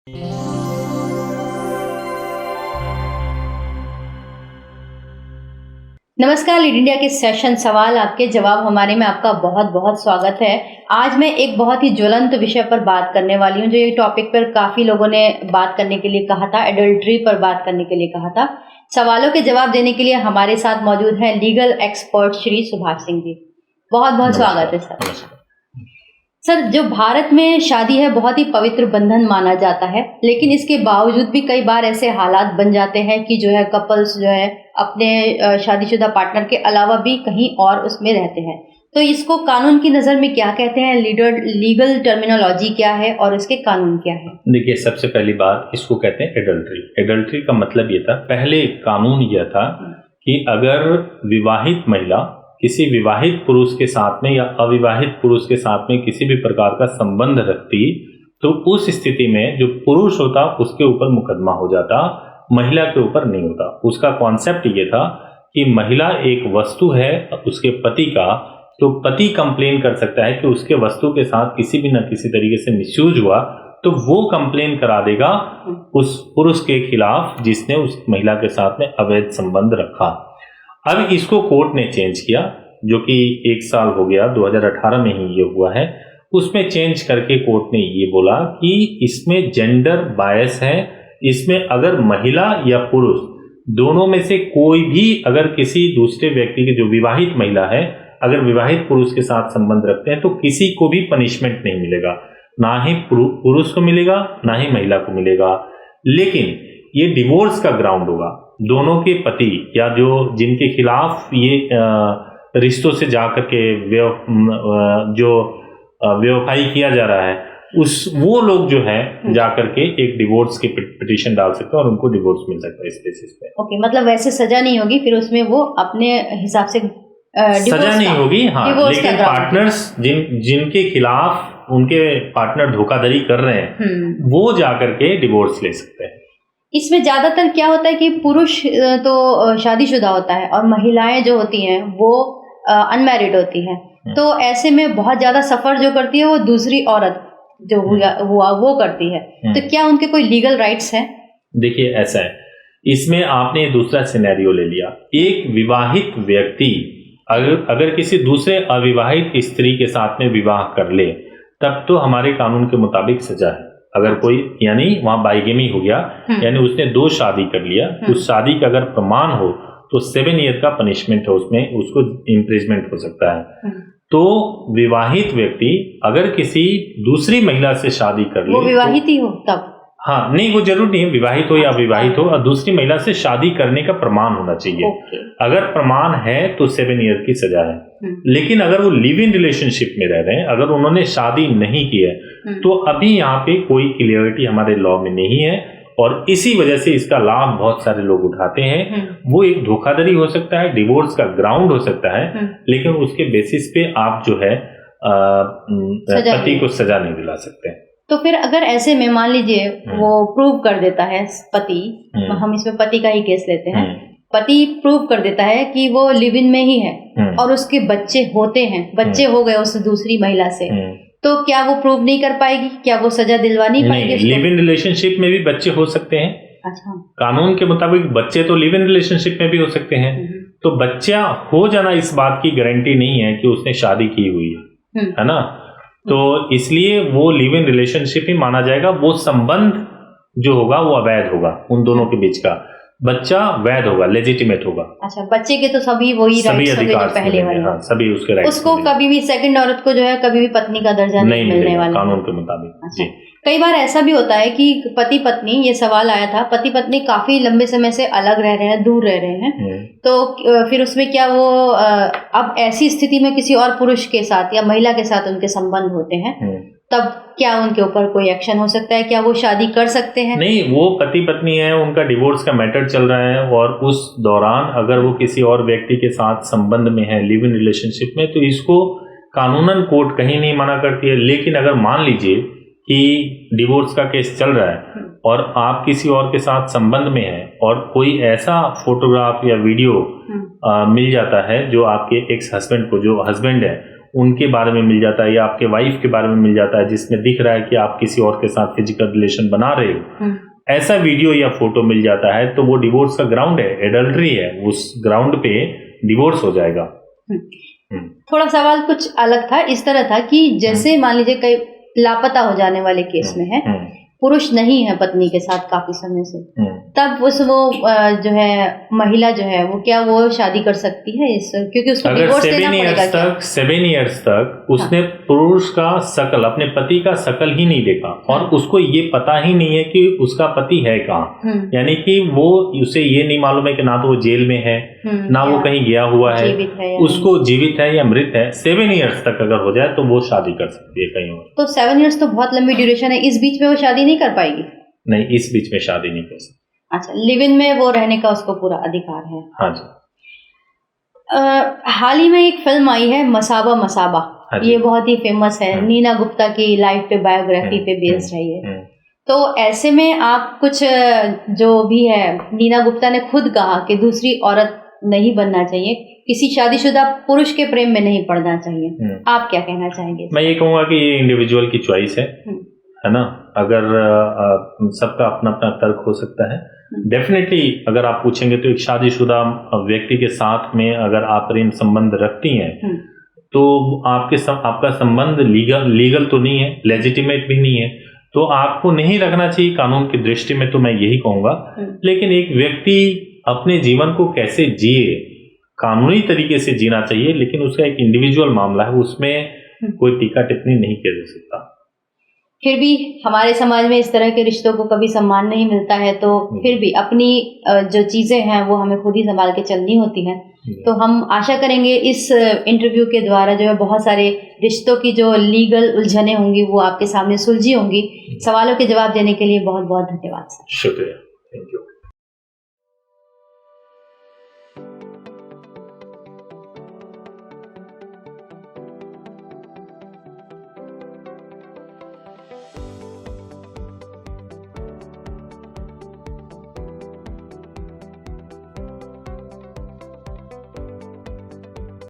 नमस्कार, lead India के session सवाल आपके जवाब हमारे में आपका बहुत बहुत स्वागत है। आज मैं एक बहुत ही ज्वलंत विषय पर बात करने वाली हूँ, जो ये टॉपिक पर काफी लोगों ने बात करने के लिए कहा था, एडल्ट्री पर बात करने के लिए कहा था। सवालों के जवाब देने के लिए हमारे साथ मौजूद हैं लीगल एक्सपर्ट श्री सुभाष सिंह जी। बहुत बहुत स्वागत है सर। सर, जो भारत में शादी है बहुत ही पवित्र बंधन माना जाता है, लेकिन इसके बावजूद भी कई बार ऐसे हालात बन जाते हैं कि जो है कपल्स जो है अपने शादीशुदा पार्टनर के अलावा भी कहीं और उसमें रहते हैं। तो इसको कानून की नज़र में क्या कहते हैं, लीगल टर्मिनोलॉजी क्या है और इसके कानून क्या है? देखिए, सबसे पहली बात इसको कहते हैं एडल्ट्री। एडल्ट्री का मतलब ये था, पहले कानून यह था कि अगर विवाहित महिला किसी विवाहित पुरुष के साथ में या अविवाहित पुरुष के साथ में किसी भी प्रकार का संबंध रखती, तो उस स्थिति में जो पुरुष होता उसके ऊपर मुकदमा हो जाता, महिला के ऊपर नहीं होता। उसका कॉन्सेप्ट ये था कि महिला एक वस्तु है उसके पति का, तो पति कंप्लेन कर सकता है कि उसके वस्तु के साथ किसी भी न किसी तरीके से मिसयूज हुआ, तो वो कंप्लेन करा देगा उस पुरुष के खिलाफ जिसने उस महिला के साथ में अवैध संबंध रखा। अब इसको कोर्ट ने चेंज किया, जो कि 1 साल हो गया, 2018 में ही ये हुआ है। उसमें चेंज करके कोर्ट ने ये बोला कि इसमें जेंडर बायस है। इसमें अगर महिला या पुरुष दोनों में से कोई भी अगर किसी दूसरे व्यक्ति की, जो विवाहित महिला है, अगर विवाहित पुरुष के साथ संबंध रखते हैं तो किसी को भी पनिशमेंट नहीं मिलेगा, ना ही पुरुष को मिलेगा ना ही महिला को मिलेगा। लेकिन ये डिवोर्स का ग्राउंड होगा। दोनों के पति या जो जिनके खिलाफ ये रिश्तों से जाकर के व्यवसाय किया जा रहा है, वो लोग जो है जाकर के एक डिवोर्स की पिटीशन डाल सकते हैं और उनको डिवोर्स मिल सकता है इस बेसिस पे। ओके, मतलब वैसे सजा नहीं होगी, फिर उसमें वो अपने हिसाब से सजा नहीं होगी, हाँ, लेकिन पार्टनर्स जिनके खिलाफ उनके पार्टनर धोखाधड़ी कर रहे हैं वो जाकर के डिवोर्स ले सकते हैं। इसमें ज्यादातर क्या होता है कि पुरुष तो शादीशुदा होता है और महिलाएं जो होती हैं वो अनमैरिड होती हैं, तो ऐसे में बहुत ज्यादा सफर जो करती है वो दूसरी औरत जो हुआ वो करती है। तो क्या उनके कोई लीगल राइट्स हैं? देखिए, ऐसा है, इसमें आपने दूसरा सिनेरियो ले लिया। एक विवाहित व्यक्ति अगर किसी दूसरे अविवाहित स्त्री के साथ में विवाह कर ले, तब तो हमारे कानून के मुताबिक सजा है। अगर कोई, यानी वहां बाइगेमी हो गया, यानी उसने 2 शादी कर लिया, उस शादी का अगर प्रमाण हो तो 7 ईयर का पनिशमेंट है, उसमें उसको इम्प्रिजमेंट हो सकता है। तो विवाहित व्यक्ति अगर किसी दूसरी महिला से शादी कर ले, वो विवाहित ही हो तब, हाँ, नहीं, वो जरूर नहीं है, विवाहित हो या अविवाहित हो, और दूसरी महिला से शादी करने का प्रमाण होना चाहिए। अगर प्रमाण है तो 7 ईयर की सजा है। लेकिन अगर वो लिव इन रिलेशनशिप में रह रहे हैं, अगर उन्होंने शादी नहीं की है, तो अभी यहाँ पे कोई क्लियरिटी हमारे लॉ में नहीं है और इसी वजह से इसका लाभ बहुत सारे लोग उठाते हैं। वो एक धोखाधड़ी हो सकता है, डिवोर्स का ग्राउंड हो सकता है, लेकिन उसके बेसिस पे आप जो है पति को सजा नहीं दिला सकते। तो फिर अगर ऐसे में मान लीजिए वो प्रूव कर देता है पति, हम इसमें पति का ही केस लेते हैं, पति प्रूव कर देता है कि वो लिव इन में ही है और उसके बच्चे होते हैं, बच्चे हो गए उस दूसरी महिला से, तो क्या वो प्रूव नहीं कर पाएगी? क्या वो सजा दिलवा नहीं पाएगी? लिव इन रिलेशनशिप में भी बच्चे हो सकते हैं। अच्छा, कानून के मुताबिक बच्चे तो लिव इन रिलेशनशिप में भी हो सकते हैं। तो बच्चा हो जाना इस बात की गारंटी नहीं है कि उसने शादी की हुई है ना। तो इसलिए वो लिव इन रिलेशनशिप ही माना जाएगा। वो संबंध जो होगा वो अवैध होगा, उन दोनों के बीच का। बच्चा वैध होगा, लेजिटिमेट होगा। अच्छा, बच्चे के तो सभी वही राइट्स होंगे जो पहले वाले, हाँ, सभी उसके राइट्स। उसको कभी भी सेकंड औरत को जो है कभी भी पत्नी का दर्जा नहीं मिलने वाला कानून के मुताबिक। अच्छा, कई बार ऐसा भी होता है कि पति पत्नी, ये सवाल आया था, पति पत्नी काफी लंबे समय से अलग रह रहे हैं, दूर रह रहे हैं, तो फिर उसमें क्या वो अब ऐसी स्थिति में किसी और पुरुष के साथ या महिला के साथ उनके संबंध होते हैं, तब क्या उनके ऊपर कोई एक्शन हो सकता है? क्या वो शादी कर सकते हैं? नहीं, वो पति पत्नी है, उनका डिवोर्स का मैटर चल रहा है और उस दौरान अगर वो किसी और व्यक्ति के साथ संबंध में है, लिव इन रिलेशनशिप में, तो इसको कानूनन कोर्ट कहीं नहीं मना करती है। लेकिन अगर मान लीजिए कि डिवोर्स का केस चल रहा है और आप किसी और के साथ संबंध में हैं और कोई ऐसा फोटोग्राफ या वीडियो मिल जाता है जो आपके एक्स हस्बैंड को, जो हस्बैंड है, उनके बारे में मिल जाता है या आपके वाइफ के बारे में मिल जाता है जिसमें दिख रहा है कि आप किसी और के साथ फिजिकल रिलेशन बना रहे हो, ऐसा वीडियो या फोटो मिल जाता है तो वो डिवोर्स का ग्राउंड है, एडल्ट्री है, उस ग्राउंड पे डिवोर्स हो जाएगा। थोड़ा सवाल कुछ अलग था, इस तरह था कि जैसे मान लीजिए कई लापता हो जाने वाले केस में है, पुरुष नहीं है पत्नी के साथ काफी समय से, तब वो जो है महिला जो है वो क्या वो शादी कर सकती है इस, क्योंकि उसको डिवोर्स देना पड़ेगा क्या? 7 इयर्स तक उसने पुरुष का शकल, अपने पति का शकल ही नहीं देखा और उसको ये पता ही नहीं है कि उसका पति है कहाँ, यानी कि वो उसे ये नहीं मालूम है कि ना तो वो जेल में है ना वो कहीं गया हुआ है, उसको जीवित है या मृत है। 7 इयर्स तक अगर हो जाए तो वो शादी कर सकती है कहीं और। तो 7 इयर्स तो बहुत लंबी ड्यूरेशन है, इस बीच में वो शादी नहीं कर पाएगी? नहीं, इस बीच में शादी नहीं कर सकती। अच्छा, लिव इन में वो रहने का उसको पूरा अधिकार है। हाँ जी। हाल ही में एक फिल्म आई है मसाबा मसाबा, ये बहुत ही फेमस है, नीना गुप्ता की लाइफ पे बायोग्राफी पे बेस्ड है ये। तो ऐसे में आप कुछ जो भी है, नीना गुप्ता ने खुद कहा कि दूसरी औरत नहीं बनना चाहिए, किसी शादीशुदा पुरुष के प्रेम में नहीं पड़ना चाहिए, आप क्या कहना चाहेंगे? मैं ये कहूँगा कि ये इंडिविजुअल की चॉइस है ना, अगर सबका अपना अपना तर्क हो सकता है। डेफिनेटली अगर आप पूछेंगे तो एक शादीशुदा व्यक्ति के साथ में अगर आप प्रेम संबंध रखती हैं तो आपका संबंध लीगल तो नहीं है, लेजिटिमेट भी नहीं है, तो आपको नहीं रखना चाहिए कानून की दृष्टि में, तो मैं यही कहूँगा। लेकिन एक व्यक्ति अपने जीवन को कैसे जिए, कानूनी तरीके से जीना चाहिए, लेकिन उसका एक इंडिविजुअल मामला है, उसमें कोई टीका टिप्पणी नहीं किया जा सकता। फिर भी हमारे समाज में इस तरह के रिश्तों को कभी सम्मान नहीं मिलता है, तो फिर भी अपनी जो चीजें हैं वो हमें खुद ही संभाल के चलनी होती हैं। तो हम आशा करेंगे इस इंटरव्यू के द्वारा जो है बहुत सारे रिश्तों की जो लीगल उलझने होंगी वो आपके सामने सुलझी होंगी। सवालों के जवाब देने के लिए बहुत बहुत धन्यवाद सर। शुक्रिया, थैंक यू।